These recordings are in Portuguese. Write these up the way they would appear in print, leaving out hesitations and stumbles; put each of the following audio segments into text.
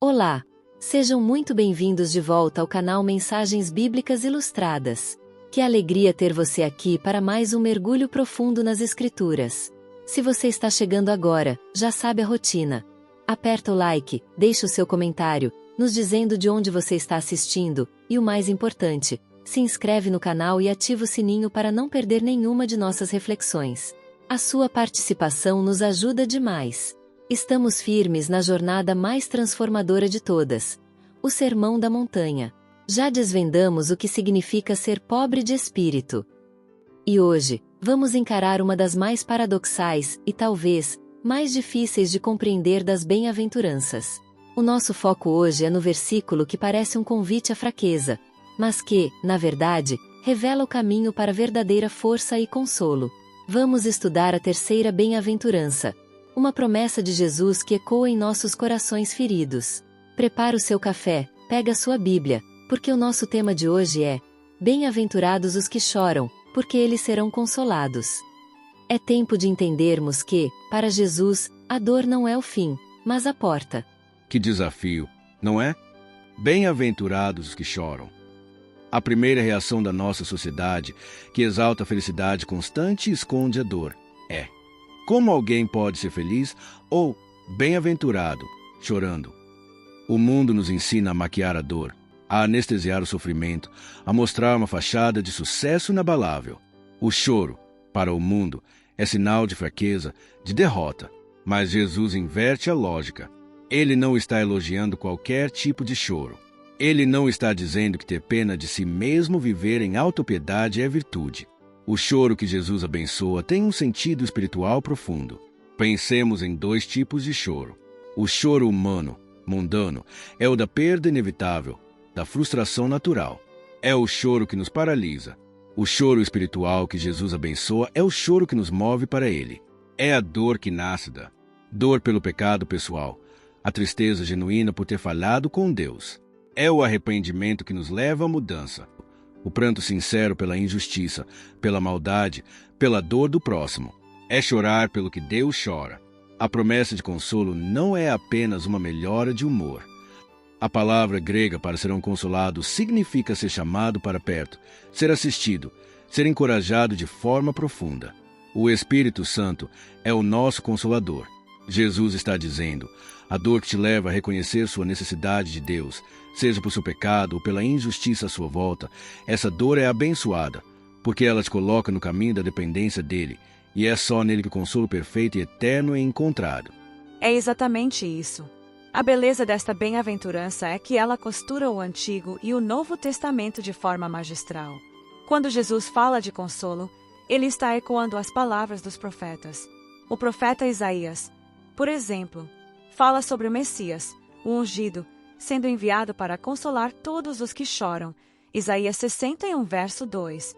Olá! Sejam muito bem-vindos de volta ao canal Mensagens Bíblicas Ilustradas. Que alegria ter você aqui para mais um mergulho profundo nas Escrituras. Se você está chegando agora, já sabe a rotina. Aperta o like, deixa o seu comentário, nos dizendo de onde você está assistindo, e o mais importante, se inscreve no canal e ativa o sininho para não perder nenhuma de nossas reflexões. A sua participação nos ajuda demais. Estamos firmes na jornada mais transformadora de todas, o Sermão da Montanha. Já desvendamos o que significa ser pobre de espírito. E hoje, vamos encarar uma das mais paradoxais e talvez mais difíceis de compreender das bem-aventuranças. O nosso foco hoje é no versículo que parece um convite à fraqueza, mas que, na verdade, revela o caminho para a verdadeira força e consolo. Vamos estudar a terceira bem-aventurança, uma promessa de Jesus que ecoa em nossos corações feridos. Prepara o seu café, pega a sua Bíblia, porque o nosso tema de hoje é: Bem-aventurados os que choram, porque eles serão consolados. É tempo de entendermos que, para Jesus, a dor não é o fim, mas a porta. Que desafio, não é? Bem-aventurados os que choram. A primeira reação da nossa sociedade, que exalta a felicidade constante e esconde a dor, é: como alguém pode ser feliz ou bem-aventurado, chorando? O mundo nos ensina a maquiar a dor, a anestesiar o sofrimento, a mostrar uma fachada de sucesso inabalável. O choro, para o mundo, é sinal de fraqueza, de derrota. Mas Jesus inverte a lógica. Ele não está elogiando qualquer tipo de choro. Ele não está dizendo que ter pena de si mesmo, viver em autopiedade é virtude. O choro que Jesus abençoa tem um sentido espiritual profundo. Pensemos em dois tipos de choro. O choro humano, mundano, é o da perda inevitável, da frustração natural. É o choro que nos paralisa. O choro espiritual que Jesus abençoa é o choro que nos move para Ele. É a dor que nasce da dor pelo pecado pessoal, a tristeza genuína por ter falhado com Deus. É o arrependimento que nos leva à mudança. O pranto sincero pela injustiça, pela maldade, pela dor do próximo. É chorar pelo que Deus chora. A promessa de consolo não é apenas uma melhora de humor. A palavra grega para ser um consolado significa ser chamado para perto, ser assistido, ser encorajado de forma profunda. O Espírito Santo é o nosso consolador. Jesus está dizendo: a dor que te leva a reconhecer sua necessidade de Deus, seja por seu pecado ou pela injustiça à sua volta, essa dor é abençoada, porque ela te coloca no caminho da dependência dele, e é só nele que o consolo perfeito e eterno é encontrado. É exatamente isso. A beleza desta bem-aventurança é que ela costura o Antigo e o Novo Testamento de forma magistral. Quando Jesus fala de consolo, ele está ecoando as palavras dos profetas. O profeta Isaías, por exemplo, fala sobre o Messias, o ungido, sendo enviado para consolar todos os que choram. Isaías 61, verso 2.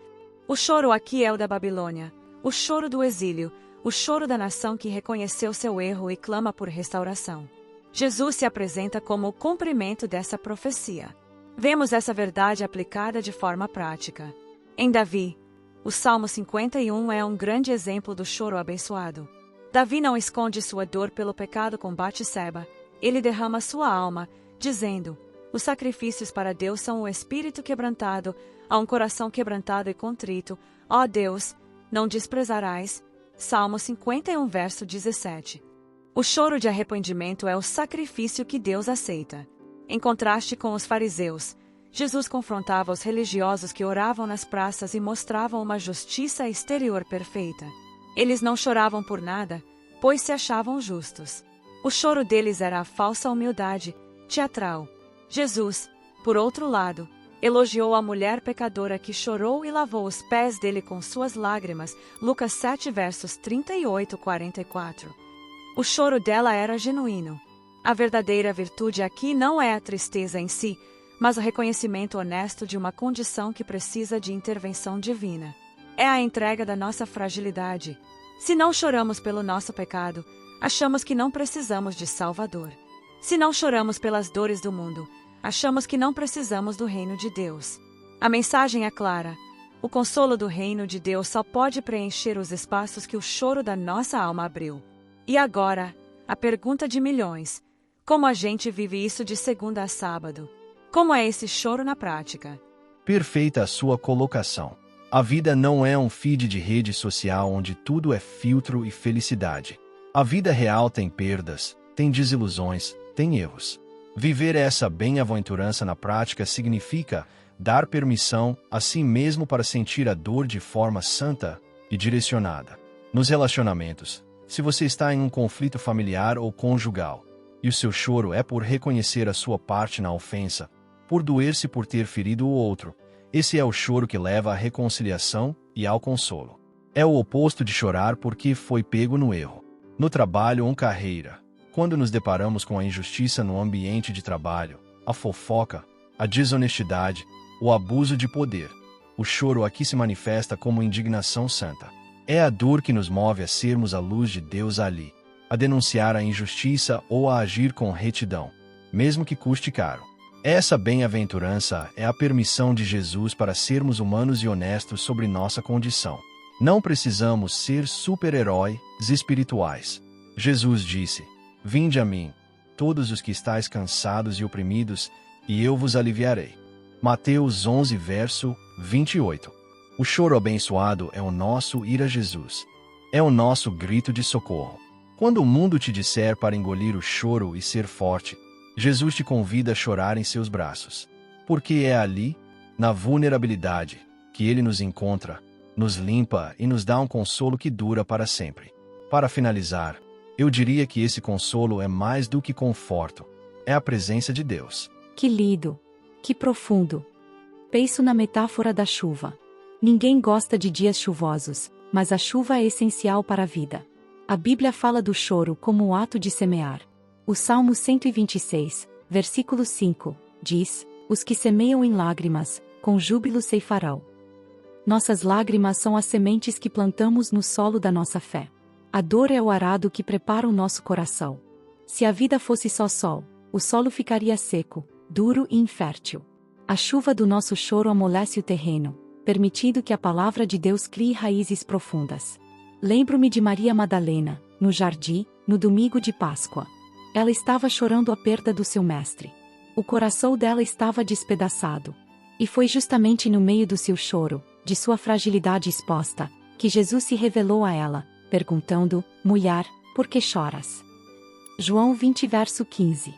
O choro aqui é o da Babilônia, o choro do exílio, o choro da nação que reconheceu seu erro e clama por restauração. Jesus se apresenta como o cumprimento dessa profecia. Vemos essa verdade aplicada de forma prática. Em Davi, o Salmo 51 é um grande exemplo do choro abençoado. Davi não esconde sua dor pelo pecado com Batseba. Ele derrama sua alma, dizendo: os sacrifícios para Deus são o espírito quebrantado, a um coração quebrantado e contrito. Ó Deus, não desprezarás. Salmo 51, verso 17. O choro de arrependimento é o sacrifício que Deus aceita. Em contraste com os fariseus, Jesus confrontava os religiosos que oravam nas praças e mostravam uma justiça exterior perfeita. Eles não choravam por nada, pois se achavam justos. O choro deles era a falsa humildade, teatral. Jesus, por outro lado, elogiou a mulher pecadora que chorou e lavou os pés dele com suas lágrimas. Lucas 7, versos 38 e 44. O choro dela era genuíno. A verdadeira virtude aqui não é a tristeza em si, mas o reconhecimento honesto de uma condição que precisa de intervenção divina. É a entrega da nossa fragilidade. Se não choramos pelo nosso pecado, achamos que não precisamos de Salvador. Se não choramos pelas dores do mundo, achamos que não precisamos do reino de Deus. A mensagem é clara. O consolo do reino de Deus só pode preencher os espaços que o choro da nossa alma abriu. E agora, a pergunta de milhões: Como a gente vive isso de segunda a sábado? Como é esse choro na prática? Perfeita a sua colocação. A vida não é um feed de rede social onde tudo é filtro e felicidade. A vida real tem perdas, tem desilusões, tem erros. Viver essa bem-aventurança na prática significa dar permissão a si mesmo para sentir a dor de forma santa e direcionada. Nos relacionamentos, se você está em um conflito familiar ou conjugal, e o seu choro é por reconhecer a sua parte na ofensa, por doer-se por ter ferido o outro, esse é o choro que leva à reconciliação e ao consolo. É o oposto de chorar porque foi pego no erro. No trabalho ou carreira, quando nos deparamos com a injustiça no ambiente de trabalho, a fofoca, a desonestidade, o abuso de poder, o choro aqui se manifesta como indignação santa. É a dor que nos move a sermos a luz de Deus ali, a denunciar a injustiça ou a agir com retidão, mesmo que custe caro. Essa bem-aventurança é a permissão de Jesus para sermos humanos e honestos sobre nossa condição. Não precisamos ser super-heróis espirituais. Jesus disse: "Vinde a mim, todos os que estáis cansados e oprimidos, e eu vos aliviarei." Mateus 11, verso 28. O choro abençoado é o nosso ir a Jesus. É o nosso grito de socorro. Quando o mundo te disser para engolir o choro e ser forte, Jesus te convida a chorar em seus braços. Porque é ali, na vulnerabilidade, que Ele nos encontra, nos limpa e nos dá um consolo que dura para sempre. Para finalizar, eu diria que esse consolo é mais do que conforto. É a presença de Deus. Que lindo! Que profundo! Penso na metáfora da chuva. Ninguém gosta de dias chuvosos, mas a chuva é essencial para a vida. A Bíblia fala do choro como um ato de semear. O Salmo 126, versículo 5, diz: "Os que semeiam em lágrimas, com júbilo ceifarão." Nossas lágrimas são as sementes que plantamos no solo da nossa fé. A dor é o arado que prepara o nosso coração. Se a vida fosse só sol, o solo ficaria seco, duro e infértil. A chuva do nosso choro amolece o terreno, permitindo que a palavra de Deus crie raízes profundas. Lembro-me de Maria Madalena, no jardim, no domingo de Páscoa. Ela estava chorando a perda do seu mestre. O coração dela estava despedaçado. E foi justamente no meio do seu choro, de sua fragilidade exposta, que Jesus se revelou a ela, perguntando: "Mulher, por que choras?" João 20, verso 15.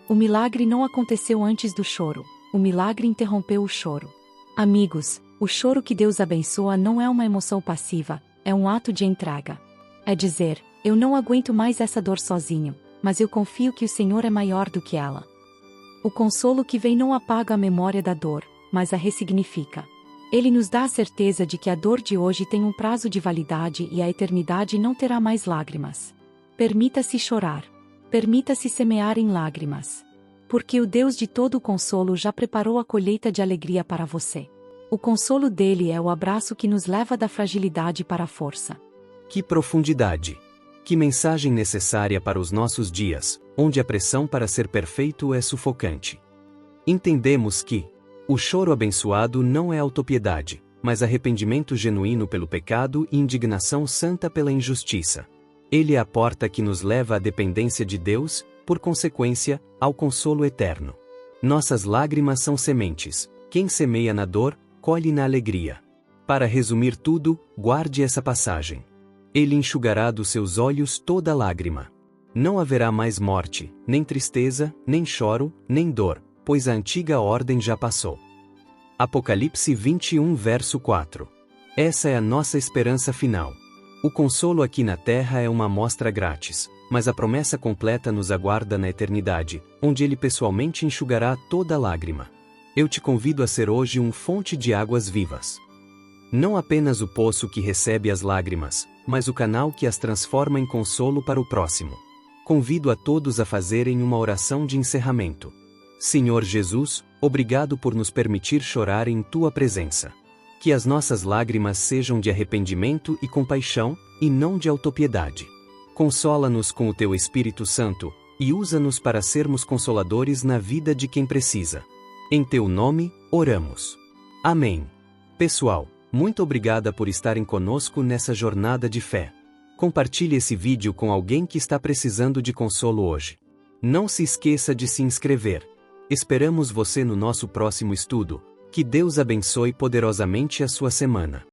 O milagre não aconteceu antes do choro. O milagre interrompeu o choro. Amigos, o choro que Deus abençoa não é uma emoção passiva, é um ato de entrega. É dizer: "Eu não aguento mais essa dor sozinho, mas eu confio que o Senhor é maior do que ela." O consolo que vem não apaga a memória da dor, mas a ressignifica. Ele nos dá a certeza de que a dor de hoje tem um prazo de validade e a eternidade não terá mais lágrimas. Permita-se chorar. Permita-se semear em lágrimas. Porque o Deus de todo o consolo já preparou a colheita de alegria para você. O consolo dele é o abraço que nos leva da fragilidade para a força. Que profundidade! Que mensagem necessária para os nossos dias, onde a pressão para ser perfeito é sufocante. Entendemos que o choro abençoado não é autopiedade, mas arrependimento genuíno pelo pecado e indignação santa pela injustiça. Ele é a porta que nos leva à dependência de Deus, por consequência, ao consolo eterno. Nossas lágrimas são sementes. Quem semeia na dor, colhe na alegria. Para resumir tudo, guarde essa passagem. Ele enxugará dos seus olhos toda lágrima. Não haverá mais morte, nem tristeza, nem choro, nem dor, pois a antiga ordem já passou. Apocalipse 21, verso 4. Essa é a nossa esperança final. O consolo aqui na terra é uma amostra grátis, mas a promessa completa nos aguarda na eternidade, onde Ele pessoalmente enxugará toda lágrima. Eu te convido a ser hoje fonte de águas vivas. Não apenas o poço que recebe as lágrimas, mas o canal que as transforma em consolo para o próximo. Convido a todos a fazerem uma oração de encerramento. Senhor Jesus, obrigado por nos permitir chorar em Tua presença. Que as nossas lágrimas sejam de arrependimento e compaixão, e não de autopiedade. Consola-nos com o Teu Espírito Santo, e usa-nos para sermos consoladores na vida de quem precisa. Em Teu nome, oramos. Amém. Pessoal, muito obrigada por estarem conosco nessa jornada de fé. Compartilhe esse vídeo com alguém que está precisando de consolo hoje. Não se esqueça de se inscrever. Esperamos você no nosso próximo estudo. Que Deus abençoe poderosamente a sua semana.